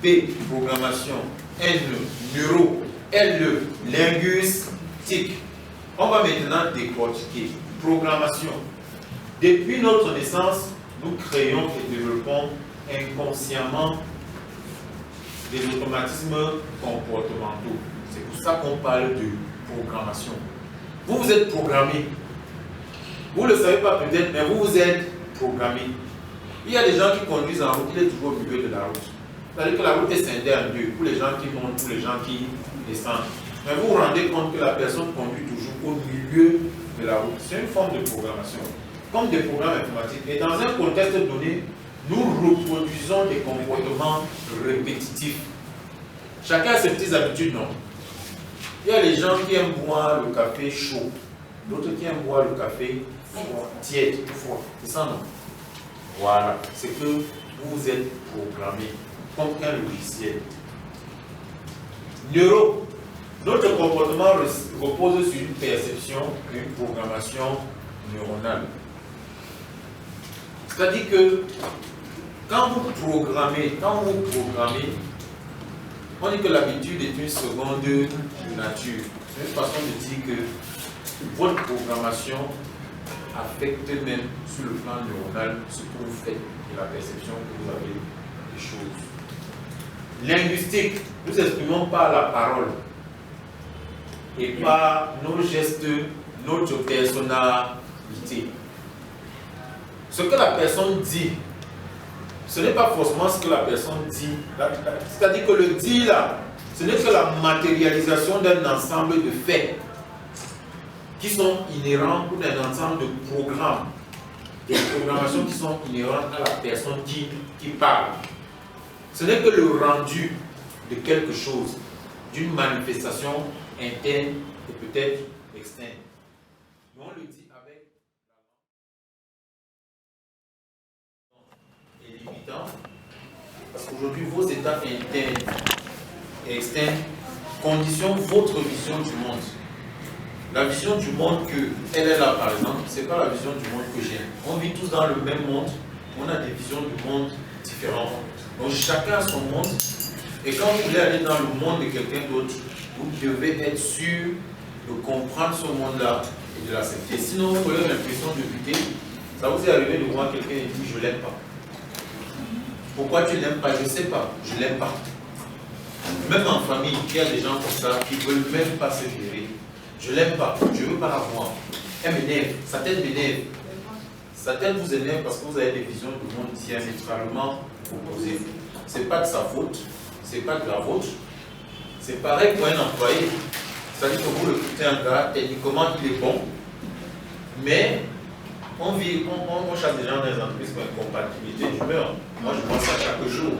P, programmation. N, neuro. L, linguistique. On va maintenant décortiquer. Programmation. Depuis notre naissance, nous créons et développons inconsciemment des automatismes comportementaux. C'est pour ça qu'on parle de programmation. Vous, vous êtes programmé. Vous ne le savez pas peut-être, mais vous, vous êtes programmé. Il y a des gens qui conduisent en route, il est toujours au milieu de la route. C'est-à-dire que la route est scindée en deux, pour les gens qui montent, pour les gens qui descendent. Mais vous vous rendez compte que la personne conduit toujours au milieu de la route. C'est une forme de programmation, comme des programmes informatiques. Et dans un contexte donné, nous reproduisons des comportements répétitifs. Chacun a ses petites habitudes, non? Il y a les gens qui aiment boire le café chaud, d'autres qui aiment boire le café tiède, froid. C'est ça, non? Voilà, c'est que vous êtes programmé comme un logiciel. Neuro. Notre comportement repose sur une perception, une programmation neuronale. C'est-à-dire que quand vous programmez, on dit que l'habitude est une seconde de nature. C'est une façon de dire que votre programmation affecte même sur le plan neuronal ce que vous faites et la perception que vous avez des choses. Linguistique, nous exprimons par la parole et par nos gestes, notre personnalité. Ce que la personne dit, ce n'est pas forcément ce que la personne dit. C'est-à-dire que le dit là, ce n'est que la matérialisation d'un ensemble de faits qui sont inhérents ou d'un ensemble de programmes, des programmations qui sont inhérentes à la personne qui parle. Ce n'est que le rendu de quelque chose, d'une manifestation interne et peut-être externe. Mais on le dit avec et limitant, parce qu'aujourd'hui vos états internes et externes conditionnent votre vision du monde. La vision du monde qu'elle est là, par exemple, ce n'est pas la vision du monde que j'ai. On vit tous dans le même monde, on a des visions du monde différentes. Donc chacun a son monde, et quand vous voulez aller dans le monde de quelqu'un d'autre, vous devez être sûr de comprendre ce monde-là et de l'accepter. Sinon, vous aurez l'impression de buter. Ça vous est arrivé de voir quelqu'un et dire je ne l'aime pas. Pourquoi tu ne l'aimes pas? Je ne sais pas, je ne l'aime pas. Même en famille, il y a des gens comme ça qui ne veulent même pas se gérer. Je ne l'aime pas, je ne veux pas la voir. Elle m'énerve, sa tête m'énerve. Sa tête vous énerve parce que vous avez des visions du monde diamétralement opposées. Ce n'est pas de sa faute, ce n'est pas de la vôtre. C'est pareil pour un employé. C'est-à-dire que vous recrutez un gars, techniquement il est bon, mais on chasse des gens dans les entreprises pour incompatibilité d'humeur. Moi je vois ça chaque jour.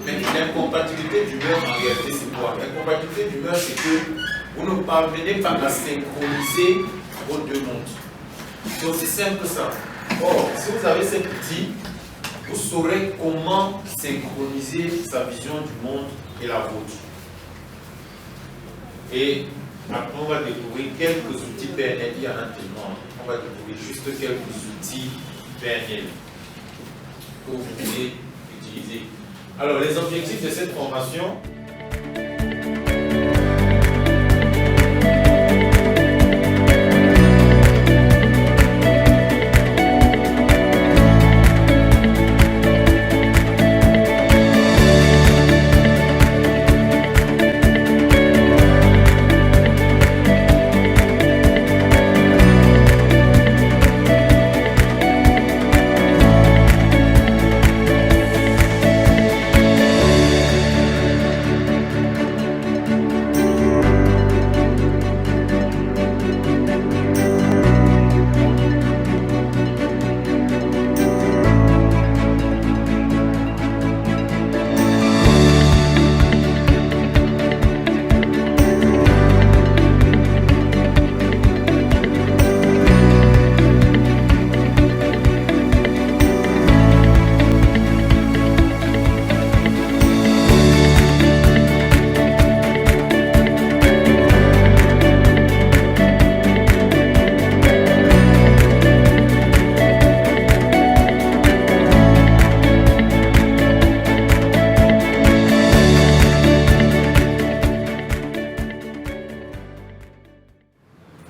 Mais l'incompatibilité d'humeur en réalité c'est quoi? L'incompatibilité d'humeur c'est que vous ne parvenez pas à synchroniser vos deux mondes. C'est aussi simple que ça. Or, si vous avez cet outil, vous saurez comment synchroniser sa vision du monde et la vôtre. Et après, on va découvrir quelques outils PNL. Il y en a tellement. On va découvrir juste quelques outils PNL que vous pouvez utiliser. Alors, les objectifs de cette formation.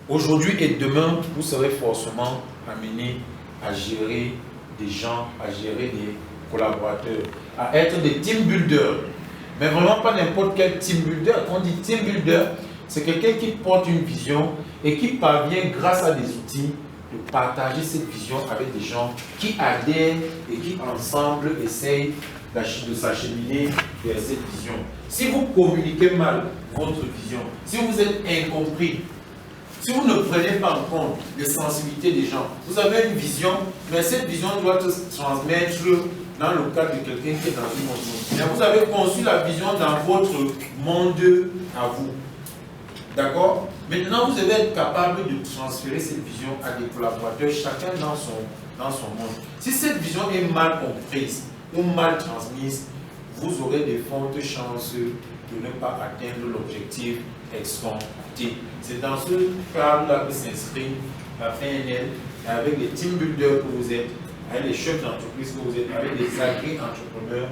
aujourd'hui et demain, vous serez forcément amené à gérer des gens, à gérer des collaborateurs, à être des team builders. Mais vraiment pas n'importe quel team builder. Quand on dit team builder, c'est quelqu'un qui porte une vision et qui parvient, grâce à des outils, de partager cette vision avec des gens qui adhèrent et qui ensemble essayent de s'acheminer vers cette vision. Si vous communiquez mal votre vision, si vous êtes incompris, si vous ne prenez pas en compte les sensibilités des gens, vous avez une vision, mais cette vision doit se transmettre dans le cadre de quelqu'un qui est dans une autre monde. Mais vous avez conçu la vision dans votre monde à vous. D'accord? Maintenant, vous devez être capable de transférer cette vision à des collaborateurs, chacun dans son monde. Si cette vision est mal comprise ou mal transmise, vous aurez de fortes chances de ne pas atteindre l'objectif escompté. C'est dans ce cadre-là que s'inscrit la PNL, avec les team builders que vous êtes, avec les chefs d'entreprise que vous êtes, avec les agri-entrepreneurs.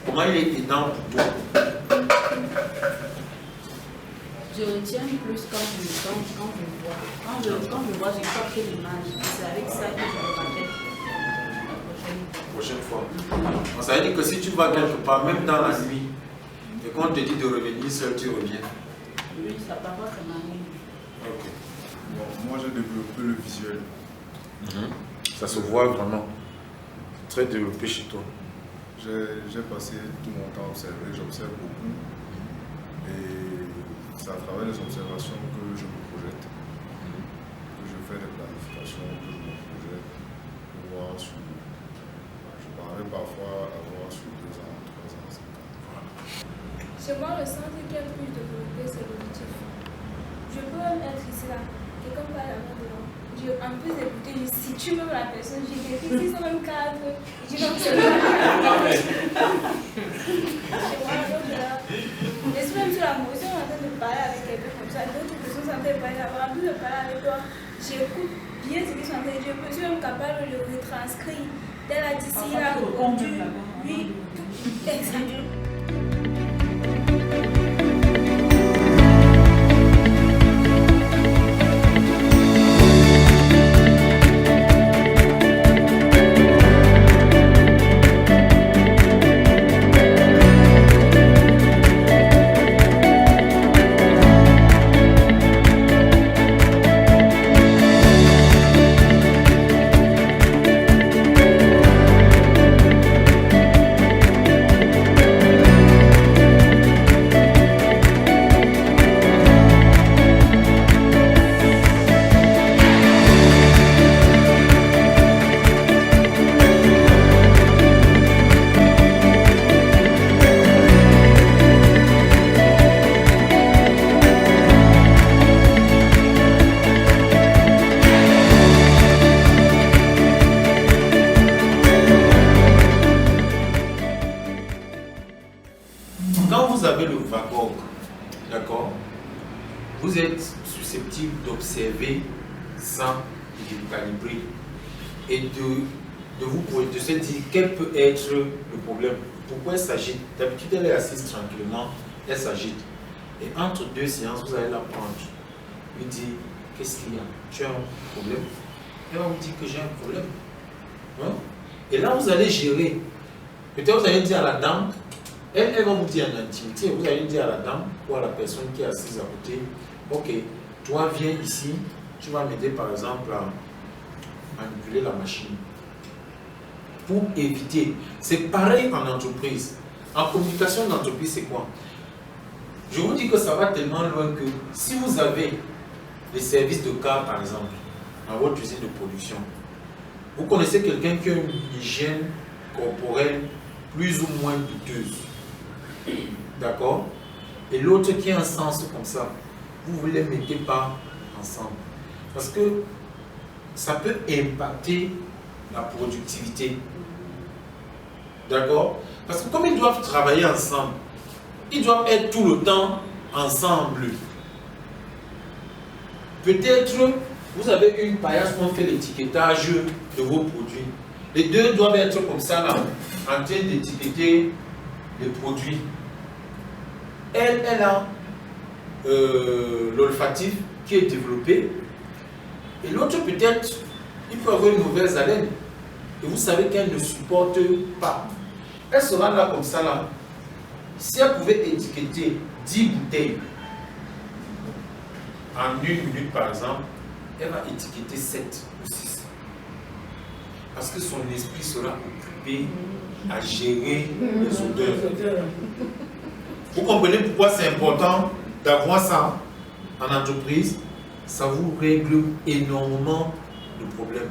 Comment il est aidant pour toi? Je retiens plus quand je vois. Quand je vois, je capte l'image. C'est avec ça que je me rappelle la prochaine fois. Ça veut dire que si tu vas quelque part, même dans la nuit, et qu'on te dit de revenir seul, tu reviens. Oui, ça parfois ça m'arrive. Ok. Bon, moi j'ai développé le visuel. Ça se voit vraiment. Très développé chez toi. J'ai passé tout mon temps à observer, j'observe beaucoup. Et c'est à travers les observations que je me projette, que je fais des planifications, que je me projette pour voir sur. Je parlerai parfois à voir sur 2 ans, 3 ans, 5 ans. Voilà. Chez moi, le centre qui est le plus développé, c'est l'auditif. Je peux même être ici là, quelqu'un parle à moi devant. En plus d'écouter, je situe même la personne, je dis qu'ils sont même 4. Je dis donc c'est là. Je suis même sur la motion en train de parler avec quelqu'un comme ça. D'autres personnes sont en train de parler avant. En plus de parler avec toi, j'écoute bien ce qu'ils sont en train de dire. Je suis même capable de le retranscrire. Tel a dit si, il a répondu. Oui, exactement. Vous êtes susceptible d'observer ça et de le calibrer et de se dire quel peut être le problème, pourquoi elle s'agite. D'habitude, elle est assise tranquillement, elle s'agite. Et entre 2 séances, vous allez la prendre. Lui dire, qu'est-ce qu'il y a? Tu as un problème? Elle va vous dire que j'ai un problème. Hein? Et là, vous allez gérer. Peut-être vous allez dire à la dame, elle va vous dire en intimité, vous allez dire à la dame ou à la personne qui est assise à côté, ok, toi viens ici, tu vas m'aider par exemple à manipuler la machine. Pour éviter. C'est pareil en entreprise. En communication d'entreprise, c'est quoi? Je vous dis que ça va tellement loin que si vous avez des services de car, par exemple, dans votre usine de production, vous connaissez quelqu'un qui a une hygiène corporelle plus ou moins douteuse. D'accord? Et l'autre qui a un sens comme ça, vous ne les mettez pas ensemble. Parce que ça peut impacter la productivité. D'accord? Parce que comme ils doivent travailler ensemble, ils doivent être tout le temps ensemble. Peut-être vous avez une paillasse où on fait l'étiquetage de vos produits. Les deux doivent être comme ça là, en train d'étiqueter les produits. Elle a l'olfatif qui est développé. Et l'autre peut-être, il peut avoir une mauvaise haleine. Et vous savez qu'elle ne supporte pas. Elle sera là comme ça là. Si elle pouvait étiqueter 10 bouteilles en 1 minute par exemple, elle va étiqueter 7 ou 6. Parce que son esprit sera occupé à gérer les odeurs. Vous comprenez pourquoi c'est important d'avoir ça en entreprise? Ça vous règle énormément de problèmes.